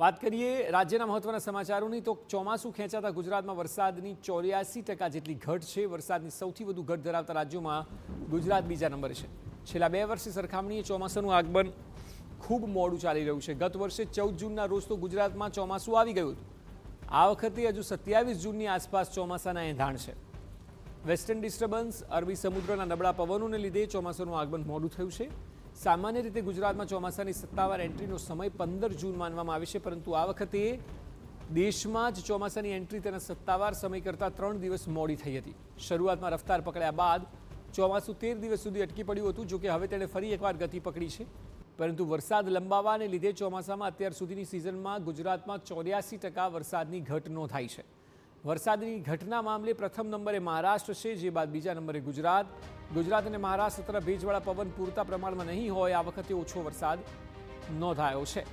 વાત કરીએ રાજ્યના મહત્વના સમાચારોની તો ચોમાસું ખેંચાતા ગુજરાતમાં વરસાદની 84% જેટલી ઘટ છે। વરસાદની સૌથી વધુ ઘટ ધરાવતા રાજ્યોમાં ગુજરાત બીજા નંબરે છે। છેલ્લા 2 વર્ષની સરખામણીએ ચોમાસાનું આગમન ખૂબ મોડું ચાલી રહ્યું છે। ગત વર્ષે 14 જૂનના રોજ તો ગુજરાતમાં ચોમાસું આવી ગયું હતું। આ વખતે હજુ 27 જૂનની આસપાસ ચોમાસાના એંધાણ છે। વેસ્ટર્ન ડિસ્ટર્બન્સ અરબી સમુદ્રના નબળા પવનોને લીધે ચોમાસાનું આગમન મોડું થયું છે। સામાન્ય રીતે ગુજરાતમાં ચોમાસાની સત્તાવાર એન્ટ્રીનો સમય 15 જૂન માનવામાં આવે છે, પરંતુ આ વખતે દેશમાં જ ચોમાસાની એન્ટ્રી તેના સત્તાવાર સમય કરતાં 3 દિવસ મોડી થઈ હતી। શરૂઆતમાં રફતાર પકડ્યા બાદ ચોમાસું 13 દિવસ સુધી અટકી પડ્યું હતું। જોકે હવે તેણે ફરી એકવાર ગતિ પકડી છે, પરંતુ વરસાદ લંબાવાને લીધે ચોમાસામાં અત્યાર સુધીની સિઝનમાં ગુજરાતમાં 84% વરસાદની ઘટ નોંધાઈ છે। વરસાદની ઘટના મામલે પ્રથમ નંબરે મહારાષ્ટ્ર છે, જે બાદ બીજા નંબરે ગુજરાત। ગુજરાત અને મહારાષ્ટ્ર તરફ ભેજવાળા પવન પૂરતા પ્રમાણમાં નહીં હોય, આ વખતે ઓછો વરસાદ નોંધાયો છે।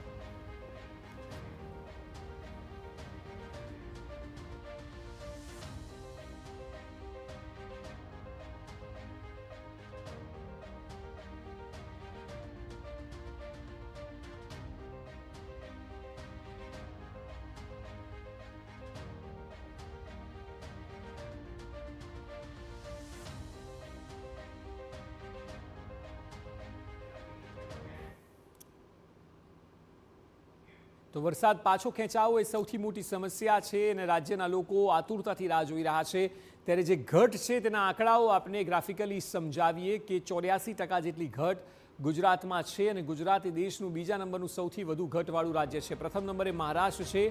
તો વરસાદ પાછો ખેંચાવો એ સૌથી મોટી સમસ્યા છે અને રાજ્યના લોકો આતુરતાથી રાહ જોઈ રહ્યા છે। ત્યારે જે ઘટ છે તેના આંકડાઓ આપણે ગ્રાફિકલી સમજાવીએ કે 84% જેટલી ઘટ ગુજરાતમાં છે અને ગુજરાત એ દેશનું બીજા નંબરનું સૌથી વધુ ઘટવાળું રાજ્ય છે। પ્રથમ નંબરે મહારાષ્ટ્ર છે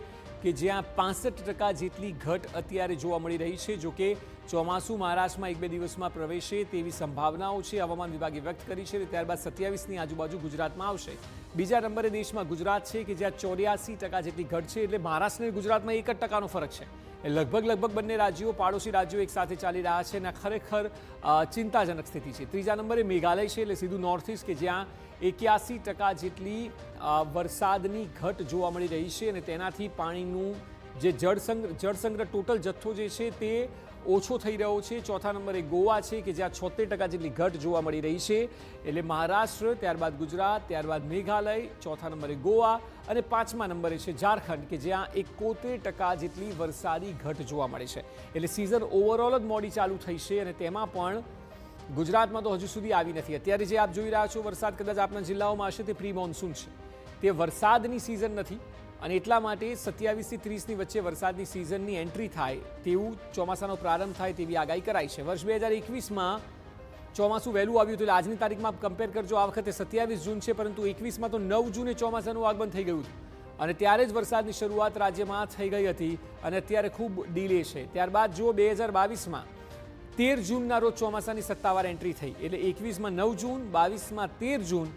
કે જ્યાં 65% જેટલી ઘટ અત્યારે જોવા મળી રહી છે। જોકે ચોમાસું મહારાષ્ટ્રમાં 1-2 દિવસમાં પ્રવેશે તેવી સંભાવનાઓ છે, હવામાન વિભાગે વ્યક્ત કરી છે। ત્યારબાદ 27ની આજુબાજુ ગુજરાતમાં આવશે। બીજા નંબરે દેશમાં ગુજરાત છે કે જ્યાં 84% જેટલી ઘટ છે, એટલે મહારાષ્ટ્ર અને ગુજરાતમાં 1% ફરક છે। લગભગ બંને રાજ્યો પાડોશી રાજ્યો એક સાથે ચાલી રહ્યા છે અને ખરેખર ચિંતાજનક સ્થિતિ છે। ત્રીજા નંબરે મેઘાલય છે, એટલે સીધું નોર્થ ઇસ્ટ કે જ્યાં 81% જેટલી વરસાદની ઘટ જોવા મળી રહી છે અને તેનાથી પાણીનું જે જળસંગ્રહ ટોટલ જથ્થો જે છે તે ઓછો થઈ રહ્યો છે। ચોથા નંબરે ગોવા છે કે જ્યાં 76% જેટલી ઘટ જોવા મળી રહી છે। એટલે મહારાષ્ટ્ર, ત્યારબાદ ગુજરાત, ત્યારબાદ મેઘાલય, ચોથા નંબરે ગોવા અને 5મા નંબરે છે ઝારખંડ કે જ્યાં 71% જેટલી વરસાદી ઘટ જોવા મળે છે। એટલે સિઝન ઓવરઓલ જ મોડી ચાલુ થઈ છે અને તેમાં પણ ગુજરાતમાં તો હજુ સુધી આવી નથી। અત્યારે જે આપ જોઈ રહ્યા છો વરસાદ કદાચ આપના જિલ્લાઓમાં હશે તે પ્રી મોન્સૂન છે, તે વરસાદની સિઝન નથી અને એટલા માટે 27થી 30ની વચ્ચે વરસાદની સિઝનની એન્ટ્રી થાય તેવું ચોમાસાનો પ્રારંભ થાય તેવી આગાહી કરાઈ છે। વર્ષ 2021માં ચોમાસું વહેલું આવ્યું હતું, એટલે આજની તારીખમાં કમ્પેર કરજો, આ વખતે 27 જૂન છે, પરંતુ 21માં તો 9 જૂને ચોમાસાનું આગમન થઈ ગયું હતું અને ત્યારે જ વરસાદની શરૂઆત રાજ્યમાં થઈ ગઈ હતી અને અત્યારે ખૂબ ડીલે છે। ત્યારબાદ જો 2022માં 13 જૂનના રોજ ચોમાસાની સત્તાવાર એન્ટ્રી થઈ, એટલે 21માં 9 જૂન, 22માં 13 જૂન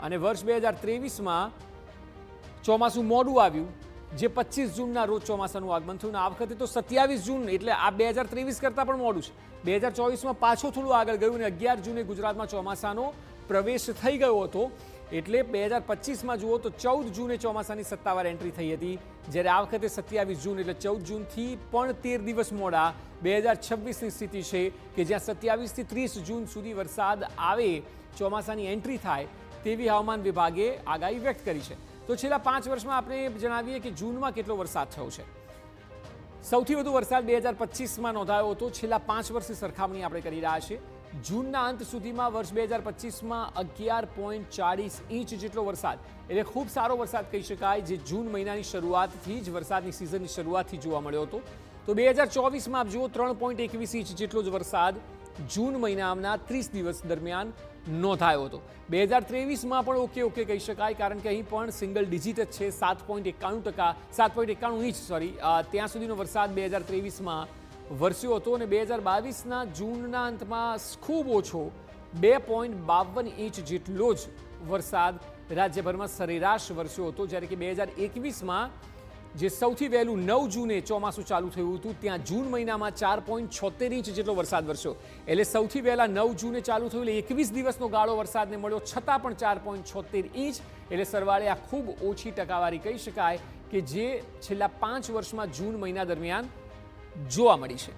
અને વર્ષ 2023માં ચોમાસું મોડું આવ્યું, જે 25 જૂનના રોજ ચોમાસાનું આગમન થયું। આ વખતે તો 27 જૂન, એટલે આ 2023 કરતાં પણ મોડું છે। 2024માં પાછો થોડું આગળ ગયું અને 11 જૂને ગુજરાતમાં ચોમાસાનો પ્રવેશ થઈ ગયો હતો। એટલે 2025માં જુઓ તો 14 જૂને ચોમાસાની સત્તાવાર એન્ટ્રી થઈ હતી, જ્યારે આ વખતે 27 જૂન, એટલે 14 જૂનથી પણ 13 દિવસ મોડા 2026ની સ્થિતિ છે કે જ્યાં 27થી 30 જૂન સુધી વરસાદ આવે, ચોમાસાની એન્ટ્રી થાય તેવી હવામાન વિભાગે આગાહી વ્યક્ત કરી છે। તો છેલ્લા 5 વર્ષમાં આપણે જણાવીએ કે જૂનમાં કેટલો વરસાદ થયો છે। સૌથી વધુ વરસાદ 2025માં નોંધાયો હતો। છેલ્લા 5 વર્ષની સરખામણી આપણે કરી રહ્યા છીએ। જૂનના અંત સુધીમાં વર્ષ 2025માં 11.40 ઇંચ જેટલો વરસાદ, એટલે ખૂબ સારો વરસાદ કહી શકાય, જે જૂન મહિનાની શરૂઆતથી જ વરસાદની સિઝનની શરૂઆતથી જોવા મળ્યો હતો। તો 2024માં આપ જુઓ 3.21 ઇંચ જેટલો જ વરસાદ જૂન મહિનાના 30 દિવસ દરમિયાન નોંધાયો હતો। 2023માં પણ ઓકે કહી શકાય, કારણ કે અહીં પણ સિંગલ ડિજિટ જ છે, 7.91 ઇંચ ત્યાં સુધીનો વરસાદ 2023માં વરસ્યો હતો અને 2022ના જૂનના અંતમાં ખૂબ ઓછો 2.52 ઇંચ જેટલો જ વરસાદ રાજ્યભરમાં સરેરાશ વરસ્યો હતો, જ્યારે કે 2021માં જે સૌથી વહેલું 9 જૂને ચોમાસું ચાલુ થયું હતું ત્યાં જૂન મહિનામાં 4.76 ઇંચ જેટલો વરસાદ વરસ્યો। એટલે સૌથી વહેલા 9 જૂને ચાલુ થયું, એટલે 21 દિવસનો ગાળો વરસાદને મળ્યો, છતાં પણ 4.76 ઇંચ, એટલે સરવાળે આ ખૂબ ઓછી ટકાવારી કહી શકાય કે જે છેલ્લા 5 વર્ષમાં જૂન મહિના દરમિયાન જોવા મળી છે।